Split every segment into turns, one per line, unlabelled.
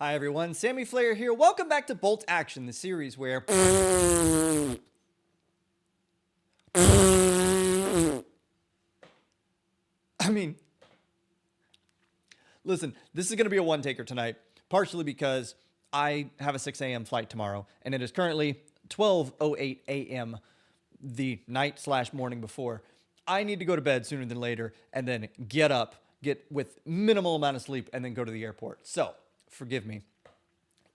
Hi everyone, Sammy Flair here. Welcome back to Bolt Action, the series where... I mean, listen, this is going to be a one-taker tonight, partially because I have a 6 a.m. flight tomorrow, and it is currently 12:08 a.m. the night/morning before. I need to go to bed sooner than later, and then get up, get with minimal amount of sleep, and then go to the airport. So, forgive me.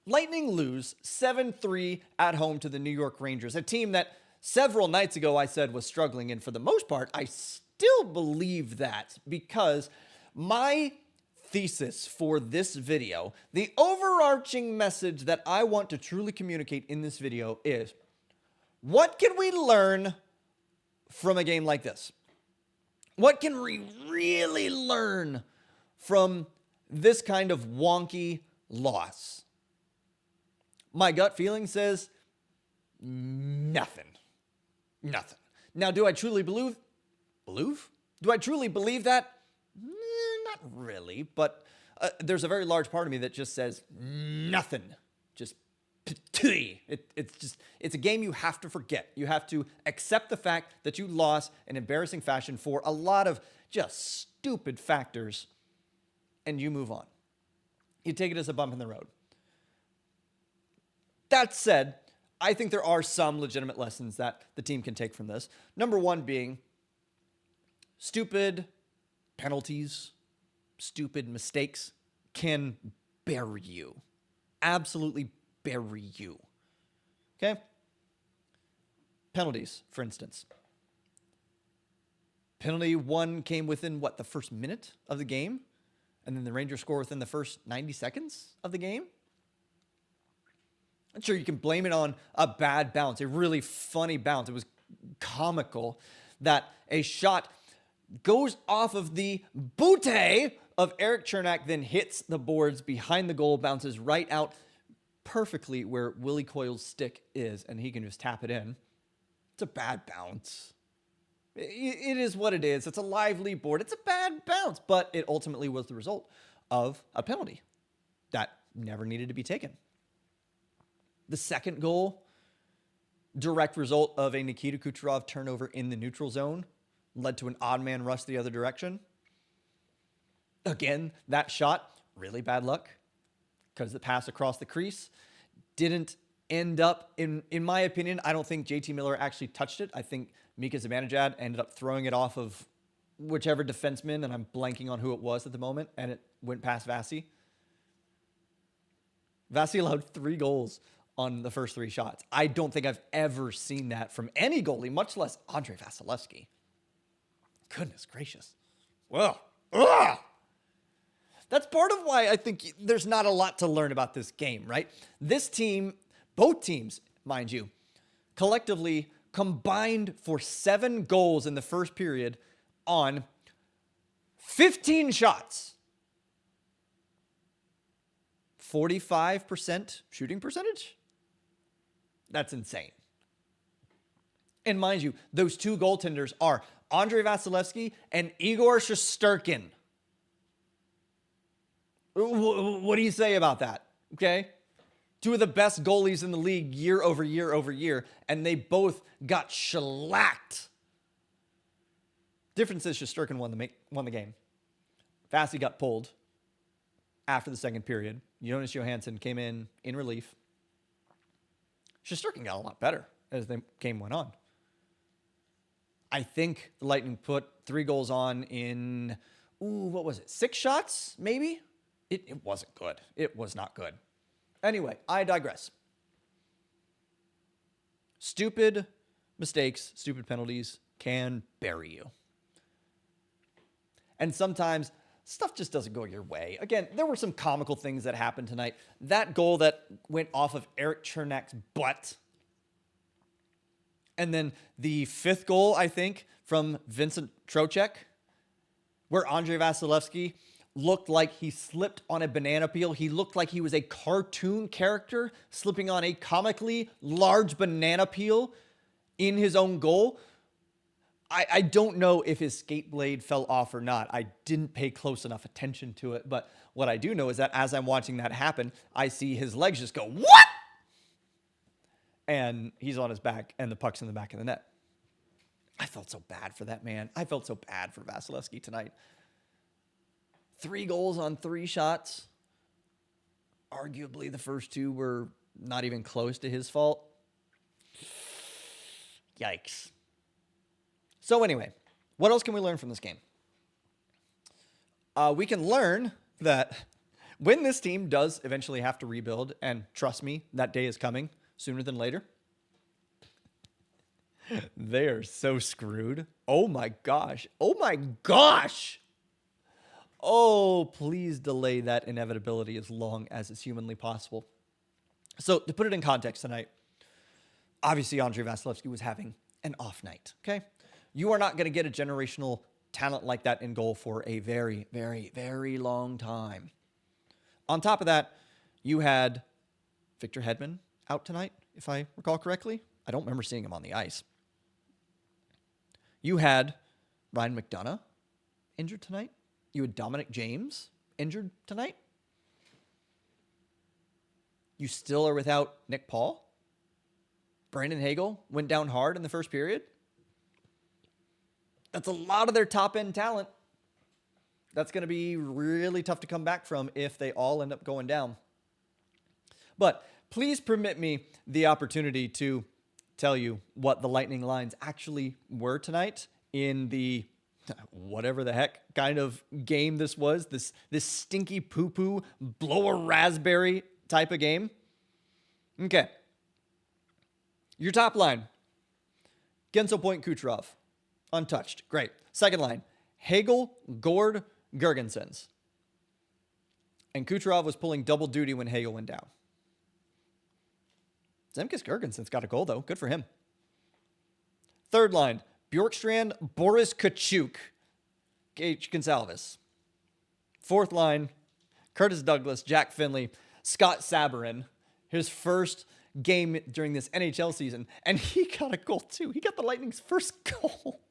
Lightning lose 7-3 at home to the New York Rangers, a team that several nights ago I said was struggling, and for the most part, I still believe that, because my thesis for this video, the overarching message that I want to truly communicate in this video is, what can we learn from a game like this? What can we really learn from this kind of wonky loss? My gut feeling says nothing. Nothing. Now, do I truly believe? Do I truly believe that? Not really, but there's a very large part of me that just says nothing. Just it's a game you have to forget. You have to accept the fact that you lost in embarrassing fashion for a lot of just stupid factors, and you move on. You take it as a bump in the road. That said, I think there are some legitimate lessons that the team can take from this. Number one being stupid penalties, stupid mistakes can bury you. Absolutely bury you. Okay? Penalties, for instance. Penalty one came within, the first minute of the game? And then the Rangers score within the first 90 seconds of the game? I'm sure you can blame it on a bad bounce, a really funny bounce. It was comical that a shot goes off of the bootay of Erik Cernak, then hits the boards behind the goal, bounces right out perfectly where Willie Coyle's stick is, and he can just tap it in. It's a bad bounce. It is what it is. It's a lively board. It's a bad bounce, but it ultimately was the result of a penalty that never needed to be taken. The second goal, direct result of a Nikita Kucherov turnover in the neutral zone, led to an odd man rush the other direction. Again, that shot, really bad luck, because the pass across the crease didn't end up, in my opinion, I don't think JT Miller actually touched it. I think Mika Zibanejad ended up throwing it off of whichever defenseman, and I'm blanking on who it was at the moment, and it went past Vasi. Vasi allowed 3 goals on the first 3 shots. I don't think I've ever seen that from any goalie, much less Andrei Vasilevsky. Goodness gracious. Well, that's part of why I think there's not a lot to learn about this game, right? This team, both teams, mind you, collectively combined for 7 goals in the first period on 15 shots. 45% shooting percentage? That's insane. And mind you, those 2 goaltenders are Andrei Vasilevsky and Igor Shesterkin. What do you say about that? Okay? 2 of the best goalies in the league year over year over year, and they both got shellacked. Difference is Shesterkin won the game. Vasi got pulled after the second period. Jonas Johansson came in relief. Shesterkin got a lot better as the game went on. I think the Lightning put 3 goals on in, 6 shots, maybe? It wasn't good. It was not good. Anyway, I digress. Stupid mistakes, stupid penalties can bury you. And sometimes stuff just doesn't go your way. Again, there were some comical things that happened tonight. That goal that went off of Erik Cernak's butt. And then the 5th goal, I think, from Vincent Trocheck, where Andrei Vasilevsky looked like he slipped on a banana peel. He looked like he was a cartoon character slipping on a comically large banana peel in his own goal. I don't know if his skate blade fell off or not. I didn't pay close enough attention to it. But what I do know is that as I'm watching that happen, I see his legs just go, what? And he's on his back, and the puck's in the back of the net. I felt so bad for that man. I felt so bad for Vasilevsky tonight. 3 goals on 3 shots. Arguably, the first 2 were not even close to his fault. Yikes. So anyway, what else can we learn from this game? We can learn that when this team does eventually have to rebuild, and trust me, that day is coming sooner than later, they are so screwed. Oh my gosh. Oh my gosh. Oh, please delay that inevitability as long as it's humanly possible. So to put it in context tonight, obviously Andrei Vasilevsky was having an off night, okay? You are not going to get a generational talent like that in goal for a very, very, very long time. On top of that, you had Victor Hedman out tonight, if I recall correctly. I don't remember seeing him on the ice. You had Ryan McDonough injured tonight. You had Dominic James injured tonight. You still are without Nick Paul. Brandon Hagel went down hard in the first period. That's a lot of their top-end talent. That's going to be really tough to come back from if they all end up going down. But please permit me the opportunity to tell you what the Lightning lines actually were tonight in the whatever the heck kind of game this was, this stinky poo-poo, blow a raspberry type of game. Okay. Your top line, Genso Point Kucherov, untouched. Great. Second line, Hagel, Gord, Gergensons. And Kucherov was pulling double duty when Hagel went down. Zemgus Girgensons got a goal, though. Good for him. Third line, Bjorkstrand, Boris Kachuk, Gage Gonsalves. Fourth line, Curtis Douglas, Jack Finley, Scott Sabarin. His first game during this NHL season, and he got a goal, too. He got the Lightning's first goal.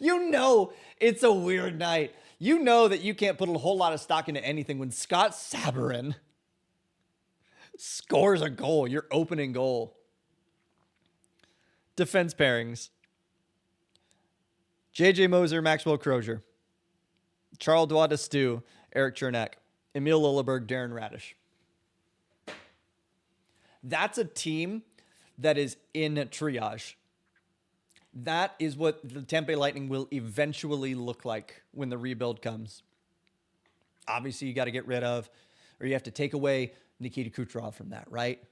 You know it's a weird night. You know that you can't put a whole lot of stock into anything when Scott Sabarin scores a goal, your opening goal. Defense pairings. J.J. Moser, Maxwell Crozier. Charles Duas-Stu, Eric Chernak. Emil Lilleberg, Darren Radish. That's a team that is in triage. That is what the Tampa Bay Lightning will eventually look like when the rebuild comes. Obviously, you got to get rid of, or you have to take away Nikita Kucherov from that, right?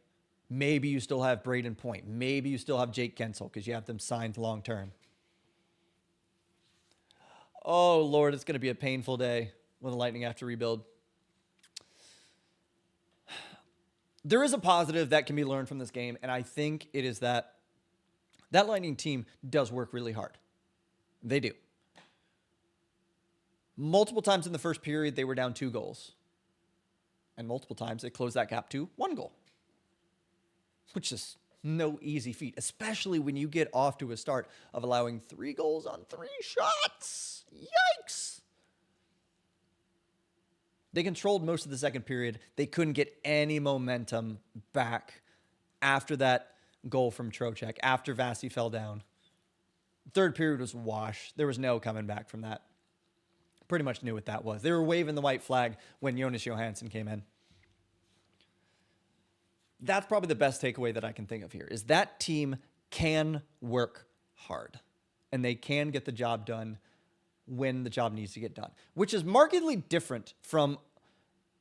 Maybe you still have Braden Point. Maybe you still have Jake Gensel because you have them signed long-term. Oh, Lord, it's going to be a painful day when the Lightning have to rebuild. There is a positive that can be learned from this game, and I think it is that Lightning team does work really hard. They do. Multiple times in the first period, they were down 2 goals. And multiple times, they closed that gap to 1 goal. Which is no easy feat, especially when you get off to a start of allowing 3 goals on 3 shots. Yikes! They controlled most of the second period. They couldn't get any momentum back after that goal from Trocheck, after Vasi fell down. Third period was wash. There was no coming back from that. Pretty much knew what that was. They were waving the white flag when Jonas Johansson came in. That's probably the best takeaway that I can think of here, is that team can work hard, and they can get the job done when the job needs to get done, which is markedly different from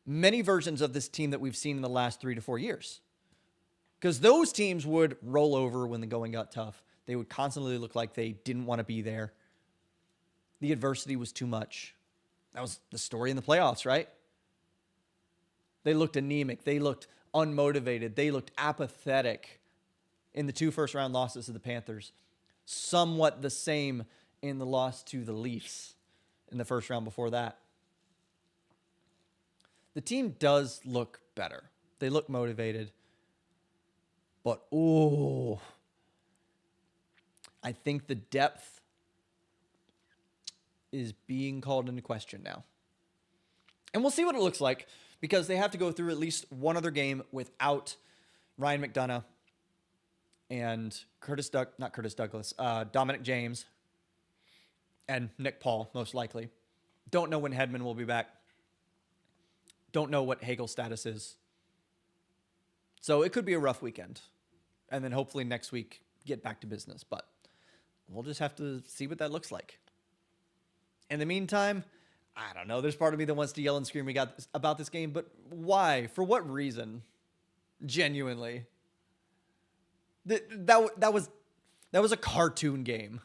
many versions of this team that we've seen in the last 3 to 4 years. Because those teams would roll over when the going got tough. They would constantly look like they didn't want to be there. The adversity was too much. That was the story in the playoffs, right? They looked anemic. They looked unmotivated. They looked apathetic in the 2 first-round losses to the Panthers. Somewhat the same in the loss to the Leafs in the first round before that. The team does look better. They look motivated. But, I think the depth is being called into question now. And we'll see what it looks like, because they have to go through at least one other game without Ryan McDonough and Dominic James and Nick Paul, most likely. Don't know when Hedman will be back. Don't know what Hagel's status is. So it could be a rough weekend. And then hopefully next week get back to business. But we'll just have to see what that looks like. In the meantime, I don't know. There's part of me that wants to yell and scream about this game, but why? For what reason? Genuinely. That was a cartoon game.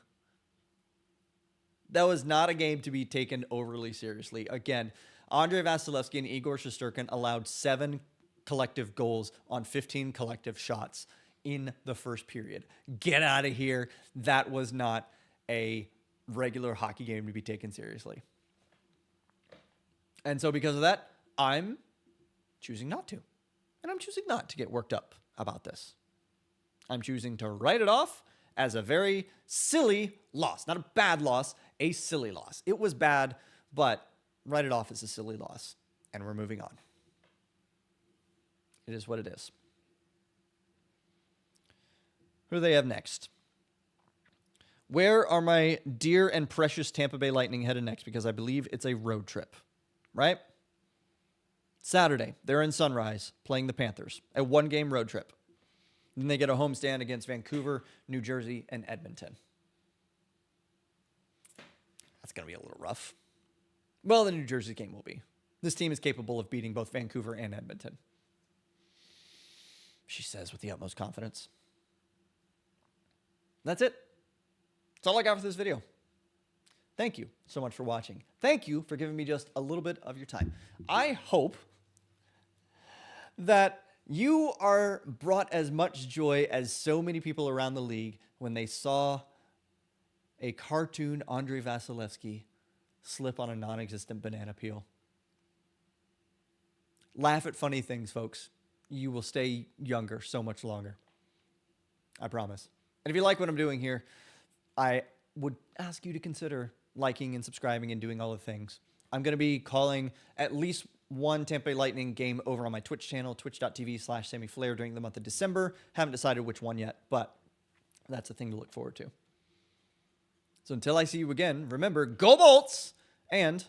That was not a game to be taken overly seriously. Again, Andrei Vasilevsky and Igor Shesterkin allowed 7 collective goals on 15 collective shots in the first period. Get out of here. That was not a regular hockey game to be taken seriously. And so because of that, I'm choosing not to. And I'm choosing not to get worked up about this. I'm choosing to write it off as a very silly loss. Not a bad loss, a silly loss. It was bad, but write it off as a silly loss. And we're moving on. It is what it is. Who do they have next? Where are my dear and precious Tampa Bay Lightning headed next? Because I believe it's a road trip, right? Saturday, they're in Sunrise playing the Panthers. A 1-game road trip. Then they get a homestand against Vancouver, New Jersey, and Edmonton. That's going to be a little rough. Well, the New Jersey game will be. This team is capable of beating both Vancouver and Edmonton. She says with the utmost confidence. That's it. That's all I got for this video. Thank you so much for watching. Thank you for giving me just a little bit of your time. I hope that you are brought as much joy as so many people around the league when they saw a cartoon Andrei Vasilevsky slip on a non-existent banana peel. Laugh at funny things, folks. You will stay younger so much longer. I promise. And if you like what I'm doing here, I would ask you to consider liking and subscribing and doing all the things. I'm going to be calling at least one Tampa Bay Lightning game over on my Twitch channel, twitch.tv/SammyFlair during the month of December. Haven't decided which one yet, but that's a thing to look forward to. So until I see you again, remember, go Bolts, and